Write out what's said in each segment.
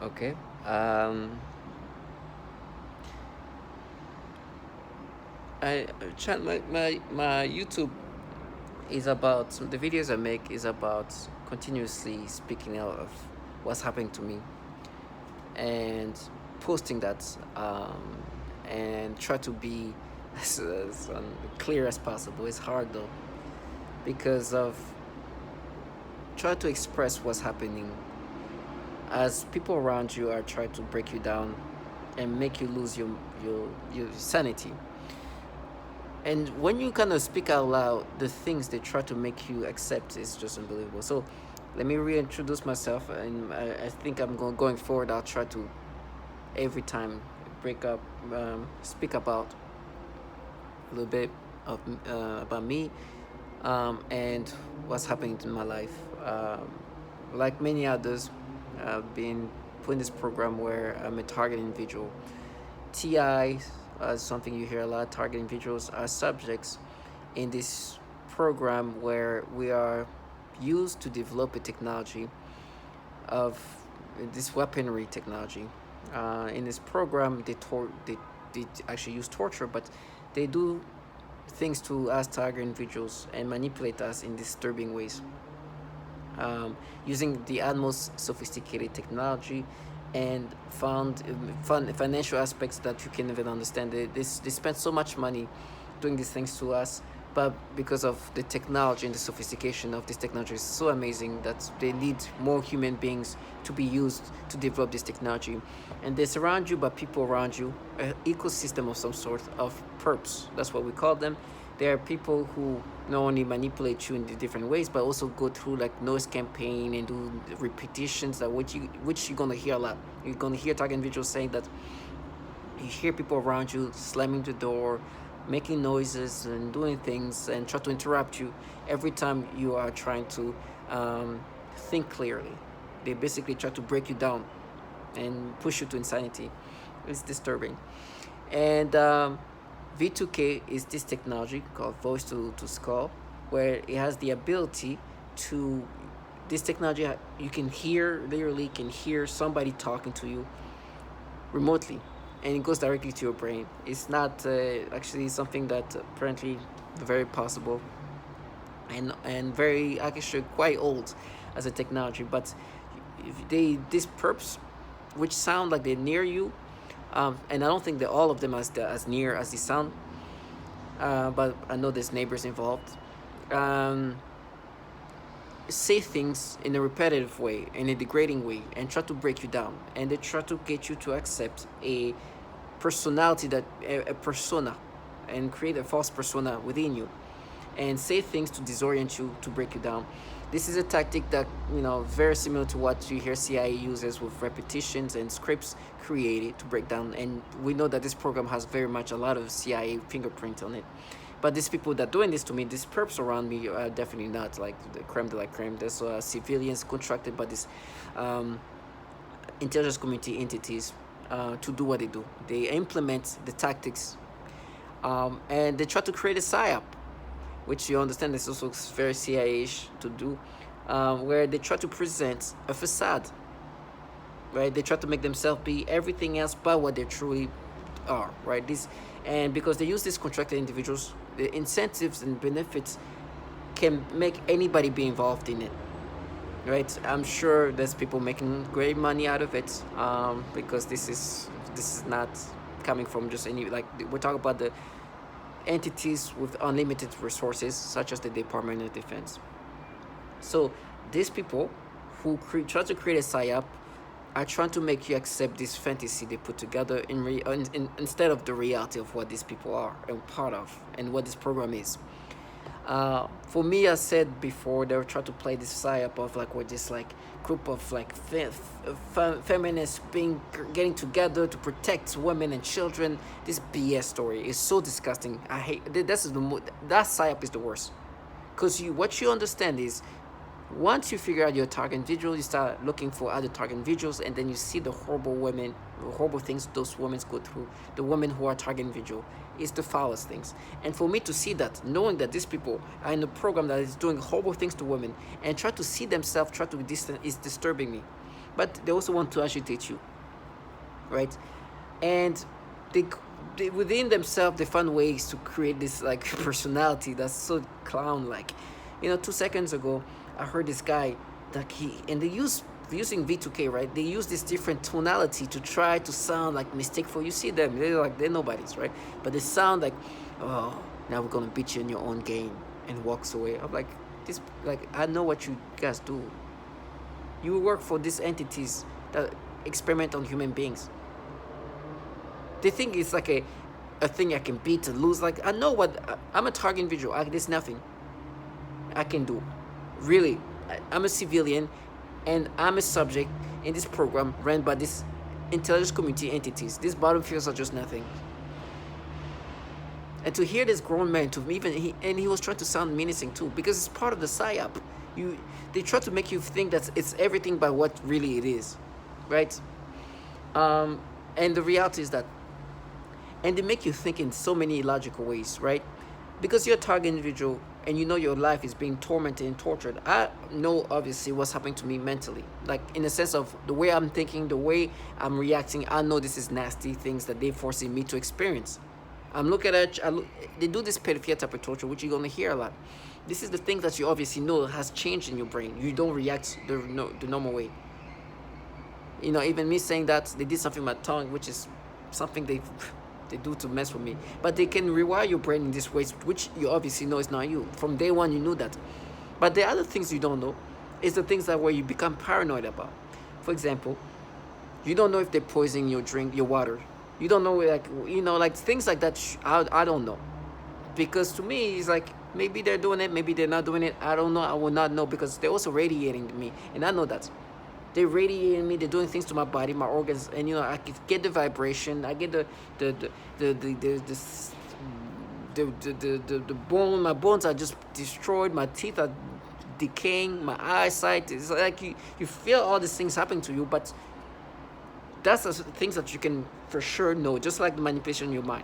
Okay. Um, my YouTube is about the videos I make is about continuously speaking out of what's happening to me and posting that, and try to be as clear as possible. It's hard though because of try to express what's happening as people around you are trying to break you down and make you lose your sanity. And when you kind of speak out loud, the things they try to make you accept is just unbelievable. So let me reintroduce myself, and I think I'm going forward. I'll try to every time break up, speak about a little bit of about me, and what's happening in my life. Like many others, I've been put in this program where I'm a target individual. TI is something you hear a lot. Target individuals are subjects in this program where we are used to develop a technology of this weaponry technology. In this program, they actually use torture, but they do things to us target individuals and manipulate us in disturbing ways, using the utmost sophisticated technology and found financial aspects that you can even understand. They spend so much money doing these things to us, but because of the technology and the sophistication of this technology is so amazing that they need more human beings to be used to develop this technology. And they surround you by people around you, an ecosystem of some sort of perps. That's what we call them. There are people who not only manipulate you in the different ways, but also go through like noise campaign and do repetitions that which you're gonna hear a lot. You're gonna hear target individuals saying that you hear people around you slamming the door, making noises and doing things and try to interrupt you every time you are trying to think clearly. They basically try to break you down and push you to insanity. It's disturbing. And V2K is this technology called voice to skull, where it has the ability to this technology you can hear literally can hear somebody talking to you remotely, and it goes directly to your brain. It's not actually something that apparently very possible and very actually quite old as a technology. But if they these perps, which sound like they're near you, and I don't think that all of them as near as they sound, but I know there's neighbors involved. Um, Say things in a repetitive way, in a degrading way, and try to break you down, and they try to get you to accept a personality that a persona, and create a false persona within you, and say things to disorient you, to break you down. This is a tactic that very similar to what you hear CIA uses with repetitions and scripts created to break down. And we know that this program has very much a lot of CIA fingerprint on it. But these people that doing this to me, these perps around me, are definitely not like the creme de la creme. There's civilians contracted by this um, intelligence community entities to do what they do. They implement the tactics, and they try to create a psyop, which you understand is also very CIA-ish to do, where they try to present a facade, right? They try to make themselves be everything else but what they truly are, right? And because they use these contracted individuals, the incentives and benefits can make anybody be involved in it, right? I'm sure there's people making great money out of it, because this is not coming from just any, like, we're talking about the entities with unlimited resources, such as the Department of Defense. So these people who try to create a psyop are trying to make you accept this fantasy they put together instead of the reality of what these people are and part of and what this program is. For me, I said before, they were trying to play this psyop of like with this like group of like feminists getting together to protect women and children. This BS story is so disgusting. I hate that psyop is the worst, because what you understand is, once you figure out your target individual, you start looking for other target individuals, and then you see the horrible women, horrible things those women go through. The women who are target individual is the foulest things. And for me to see that, knowing that these people are in a program that is doing horrible things to women, and try to see themselves try to be distant, is disturbing me. but they also want to agitate you, right? And they, they within themselves they find ways to create this like personality that's so clown like. 2 seconds ago I heard this guy that he and they use using V2K, right? They use this different tonality to try to sound like mistakeful. You see them, they're nobodies, right? But they sound like, oh, now we're gonna beat you in your own game, and walks away. I'm like, this, like, I know what you guys do. You work for these entities that experiment on human beings. They think it's like a thing I can beat and lose. Like, I know what I'm a target individual. There's nothing I can do. Really, I'm a civilian, and I'm a subject in this program run by this intelligence community entities. These battlefields are just nothing. And to hear this grown man, to even he was trying to sound menacing too, because it's part of the psyop. They try to make you think that it's everything by what really it is, right? And the reality is that, and they make you think in so many illogical ways, right? Because you're a target individual and you know your life is being tormented and tortured. I know obviously what's happening to me mentally, like in the sense of the way I'm thinking, the way I'm reacting. I know this is nasty things that they're forcing me to experience. I'm looking at they do this pedophilia type of torture, which you're gonna hear a lot. This is the thing that you obviously know has changed in your brain. You don't react the normal way. Even me saying that they did something with my tongue, which is something they do to mess with me. But they can rewire your brain in this way, which you obviously know is not you. From day one, you knew that. But the other things you don't know is the things that where you become paranoid about. For example, you don't know if they're poisoning your drink, your water. You don't know, like things like that. I don't know, because to me it's like maybe they're doing it, maybe they're not doing it. I don't know. I will not know, because they're also radiating me, and I know that they're radiating me. They're doing things to my body, my organs, and I can get the vibration. I get the bone. My bones are just destroyed. My teeth are decaying. My eyesight is like you feel all these things happening to you, but that's the things that you can for sure know, just like the manipulation in your mind.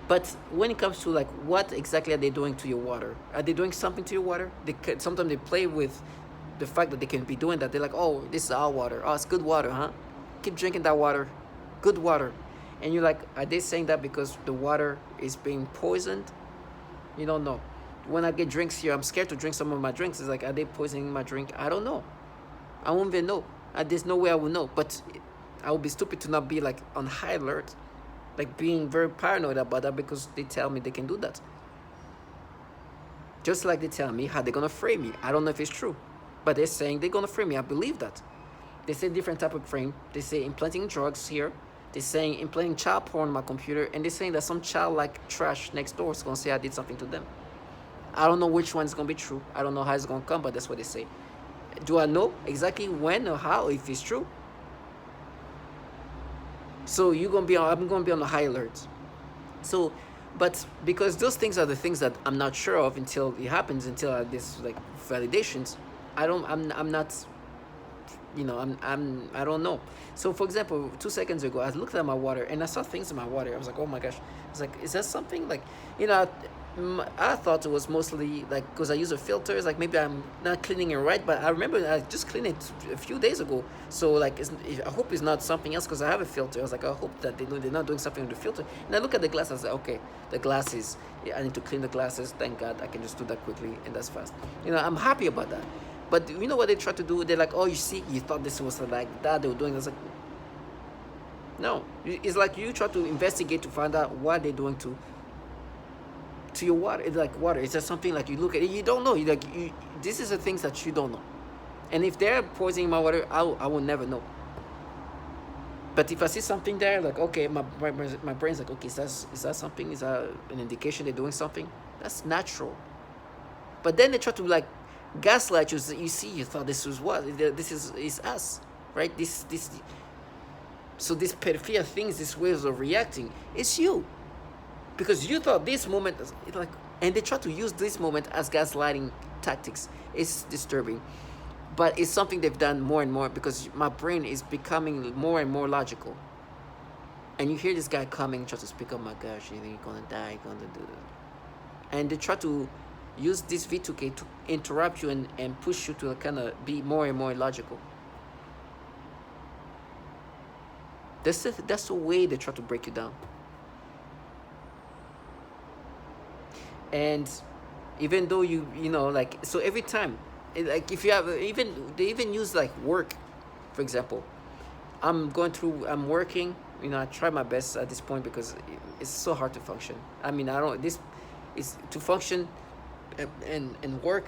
But when it comes to like what exactly are they doing to your water? Are they doing something to your water? Sometimes they play with the fact that they can be doing that. They're like, oh, this is our water. Oh, it's good water, huh? Keep drinking that water. Good water. And you're like, are they saying that because the water is being poisoned? You don't know. When I get drinks here, I'm scared to drink some of my drinks. It's like, are they poisoning my drink? I don't know. I won't even know. There's no way I will know. But I would be stupid to not be like on high alert, like being very paranoid about that, because they tell me they can do that. Just like they tell me how they're gonna frame me. I don't know if it's true, but they're saying they're gonna frame me. I believe that. They say different type of frame. They say implanting drugs here. They're saying implanting child porn on my computer, and they're saying that some child like trash next door is gonna say I did something to them. I don't know which one is gonna be true. I don't know how it's gonna come, but that's what they say. Do I know exactly when or how, if it's true? So I'm gonna be on a high alert. So, but because those things are the things that I'm not sure of until it happens, until this like validations, I'm not, I don't know. So for example, 2 seconds ago, I looked at my water and I saw things in my water. I was like, oh my gosh. I was like, is that something like, I thought it was mostly like because I use a filter. It's like maybe I'm not cleaning it right, but I remember I just cleaned it a few days ago. So like, I hope it's not something else because I have a filter. I was like, I hope that they're not doing something with the filter. And I look at the glass. I was like, okay, the glasses. Yeah, I need to clean the glasses. Thank God, I can just do that quickly and that's fast. I'm happy about that. But you know what they try to do? They're like, oh, you see, you thought this was like that they were doing. I was like, no, it's like you try to investigate to find out what they're doing to your water. It's like water. It's just something like you look at it, you don't know. This is the things that you don't know. And if they're poisoning my water, I will never know. But if I see something there, like okay, my brain's like, okay, is that something? Is that an indication they're doing something? That's natural. But then they try to like gaslight you. You see, you thought this was what? This is us, right? So this pedophilia things, these ways of reacting, it's you. Because you thought this moment, and they try to use this moment as gaslighting tactics. It's disturbing. But it's something they've done more and more because my brain is becoming more and more logical. And you hear this guy coming, try to speak, oh my gosh, you're gonna die, you're gonna do this. And they try to use this V2K to interrupt you and push you to kind of be more and more logical. That's the way they try to break you down. And even though you know, like, so every time, like, if you have, even they even use like work, for example. I'm working, I try my best at this point because it's so hard to function. I mean, I don't this is to function and work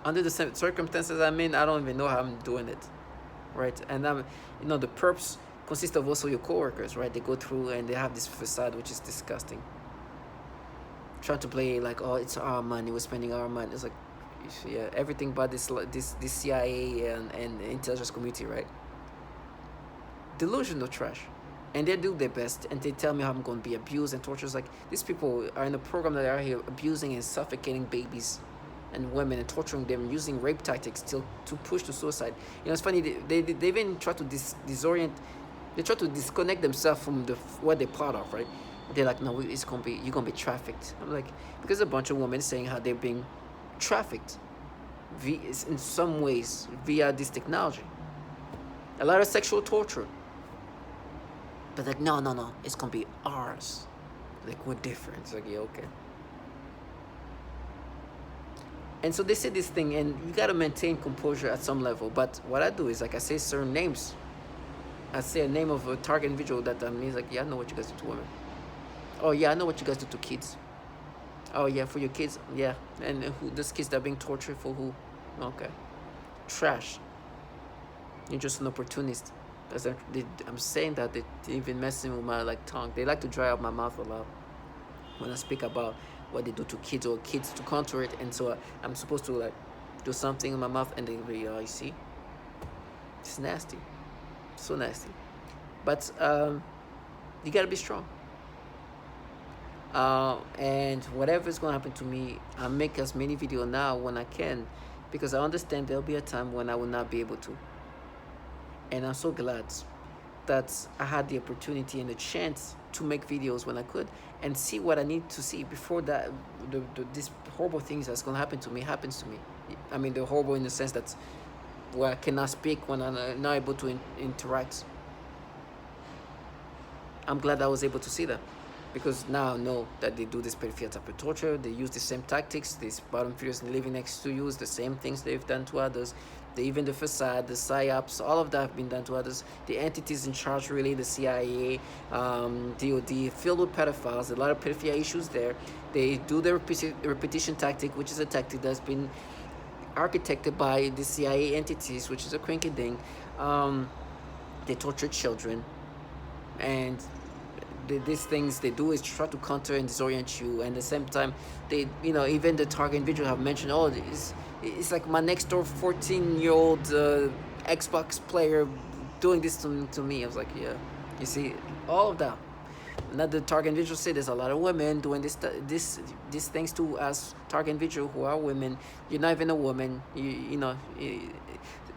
under the same circumstances I'm in. I don't even know how I'm doing it, right? And the perps consist of also your coworkers, right? They go through and they have this facade which is disgusting, trying to play like, oh, it's our money, we're spending our money. It's like, yeah, everything but this CIA and intelligence community, right? Delusional trash. And they do their best and they tell me how I'm going to be abused and tortured. It's like, these people are in a program that are here abusing and suffocating babies and women and torturing them using rape tactics to push to suicide. It's funny, they even try to disorient, they try to disconnect themselves from what they're part of, right? They're like, no, you're gonna be trafficked. I'm like, because a bunch of women saying how they're being trafficked in some ways via this technology. A lot of sexual torture. But like, no, it's gonna be ours. Like, we're different. It's like, yeah, okay. And so they say this thing, and you gotta maintain composure at some level. But what I do is, like, I say certain names. I say a name of a target individual that means, like, yeah, I know what you guys do to women. Oh yeah, I know what you guys do to kids. Oh yeah, for your kids, yeah. And who those kids that are being tortured for who? Okay. Trash. You're just an opportunist. I'm saying that they even messing with my like tongue. They like to dry up my mouth a lot when I speak about what they do to kids or kids to counter it. And so I'm supposed to like do something in my mouth, and they be, you see, it's nasty, so nasty. But you gotta be strong. And whatever's gonna happen to me, I make as many videos now when I can, because I understand there'll be a time when I will not be able to. And I'm so glad that I had the opportunity and the chance to make videos when I could and see what I need to see before that this horrible things that's gonna happen to me happens to me. I mean, the horrible in the sense that where I cannot speak, when I'm not able to interact. I'm glad I was able to see that, because now I know that they do this pedophilia type of torture. They use the same tactics. These bottom feeders living next to you is the same things they've done to others. Even the facade, the psyops, all of that have been done to others. The entities in charge, really, the CIA, DOD, filled with pedophiles. A lot of pedophilia issues there. They do the repetition tactic, which is a tactic that's been architected by the CIA entities, which is a cranky thing. They torture children, and these things they do is try to counter and disorient you, and at the same time they, even the target individual have mentioned, oh, it's like my next door 14-year-old Xbox player doing this to me. I was like, yeah, you see, all of that. Another target individual said there's a lot of women doing these things to us target individual who are women. You're not even a woman,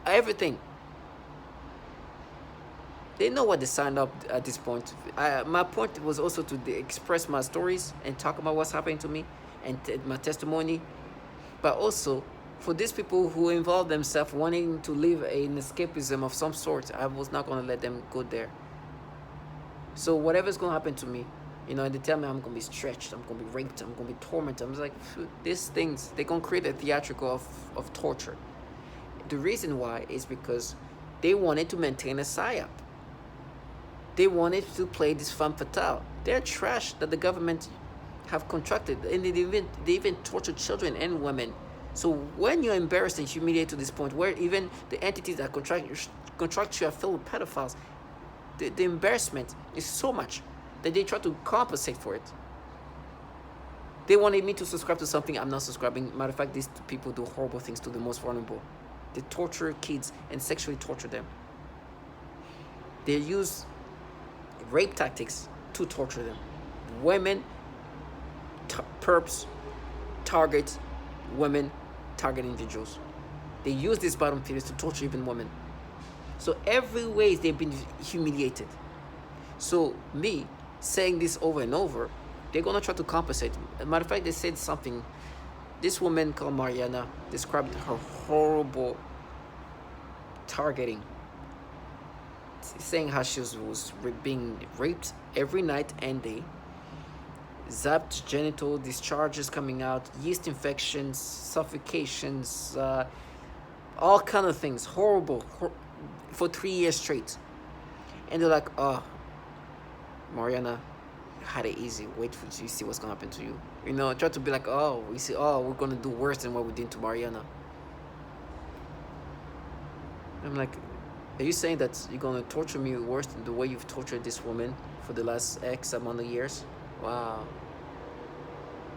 everything. They know what they signed up at this point. My point was also to express my stories and talk about what's happening to me and my testimony, but also for these people who involve themselves wanting to live an escapism of some sort. I was not going to let them go there. So whatever's going to happen to me, and they tell me I'm going to be stretched, I'm going to be raped, I'm going to be tormented. I'm like, these things, they're going to create a theatrical of torture. The reason why is because they wanted to maintain a psyop. They wanted to play this femme fatale. They're trash that the government have contracted, and they even torture children and women. So when you're embarrassed and humiliated to this point, where even the entities that contract you are filled with pedophiles, the embarrassment is so much that they try to compensate for it. They wanted me to subscribe to something I'm not subscribing. Matter of fact, these people do horrible things to the most vulnerable. They torture kids and sexually torture them. They use rape tactics to torture them. Women, perps, target women, target individuals. They use these bottom feeders to torture even women. So every way they've been humiliated. So me saying this over and over, they're gonna try to compensate. As a matter of fact, they said something. This woman called Mariana described her horrible targeting. saying how she was being raped every night and day, zapped genital discharges coming out, yeast infections, suffocations, all kind of things, horrible, for 3 years straight. And they're like, oh, Mariana had it easy. Wait for you see what's gonna happen to you. Try to be like, oh, we see, oh, we're gonna do worse than what we did to Mariana. I'm like, are you saying that you're gonna torture me worse than the way you've tortured this woman for the last X amount of years? Wow.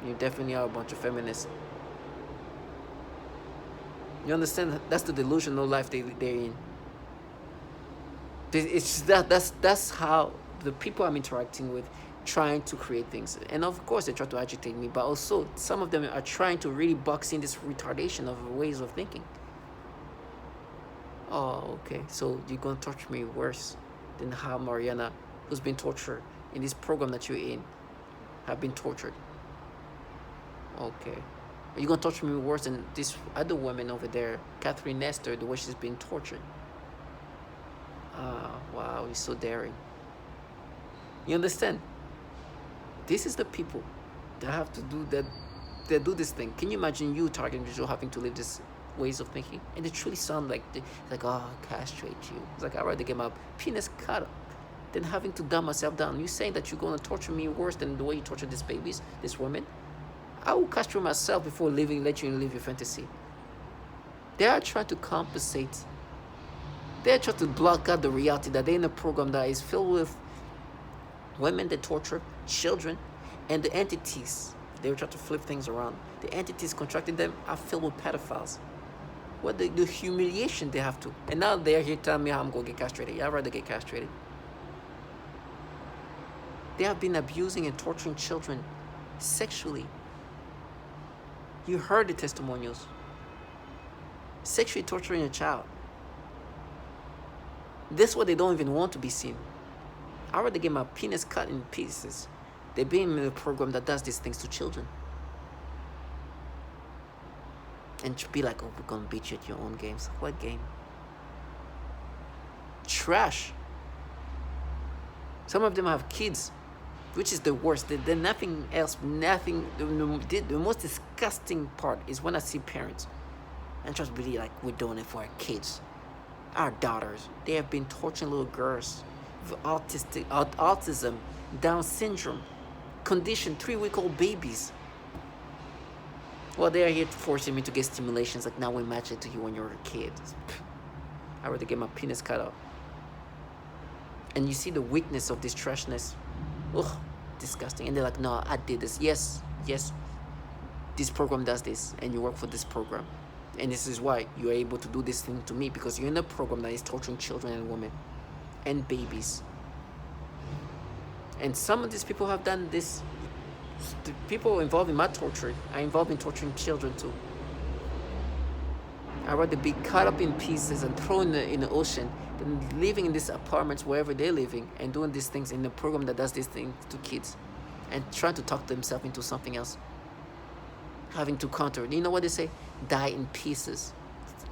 You definitely are a bunch of feminists. You understand? That's the delusional life they're in. It's that's how the people I'm interacting with trying to create things, and of course they try to agitate me, but also some of them are trying to really box in this retardation of ways of thinking. Oh, okay, so you're gonna torture me worse than how Mariana, who's been tortured in this program that you're in, have been tortured. Okay. Are you gonna torture me worse than this other woman over there, Catherine Nestor, the way she's been tortured? Ah, wow, you're so daring. You understand? This is the people that have to do that. They do this thing. Can you imagine you, target individual, having to live this ways of thinking? And they truly sound like oh, castrate you. It's like I'd rather get my penis cut up than having to dumb myself down. You saying that you're gonna torture me worse than the way you torture these babies, this woman? I will castrate myself before let you live your fantasy. They are trying to compensate. They're trying to block out the reality that they're in a program that is filled with women that torture children, and the entities, they were trying to flip things around. The entities contracting them are filled with pedophiles. What the humiliation they have to. And now they're here telling me how I'm going to get castrated. I'd rather get castrated. They have been abusing and torturing children sexually. You heard the testimonials. Sexually torturing a child. This is what they don't even want to be seen. I'd rather get my penis cut in pieces. They're being in a program that does these things to children. And to be like, oh, we're going to beat you at your own games. What game? Trash. Some of them have kids, which is the worst. They're nothing else, nothing. The most disgusting part is when I see parents and just really like, we're doing it for our kids. Our daughters, they have been torturing little girls with autism, Down syndrome, condition, 3-week-old babies. Well, they are here forcing me to get stimulations. Like, now we match it to you when you're a kid. I rather get my penis cut off. And you see the weakness of this trashness. Ugh, disgusting. And they're like, no, I did this. Yes, this program does this, and you work for this program. And this is why you're able to do this thing to me, because you're in a program that is torturing children and women and babies. And some of these people have done this. The people involved in my torture are involved in torturing children too. I'd rather be cut up in pieces and thrown in the ocean than living in these apartments wherever they're living and doing these things in a program that does these things to kids and trying to talk themselves into something else. Having to counter. You know what they say? Die in pieces.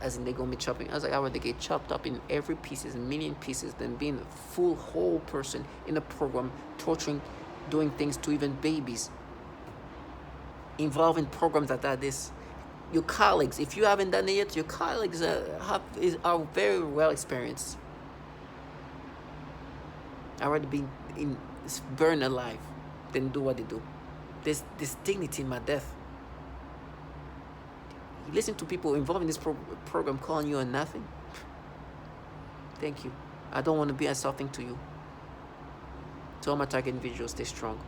As in they're going to be chopping. I was like, I would rather get chopped up in every pieces, in million pieces, than being a full, whole person in a program, torturing, doing things to even babies. Involved in programs that are this. Your colleagues, if you haven't done it yet, your colleagues are very well experienced. I'd rather be burned alive than do what they do. There's this dignity in my death. You listen to people involved in this program calling you a nothing. Thank you. I don't want to be insulting to you. To all my target individuals, stay strong.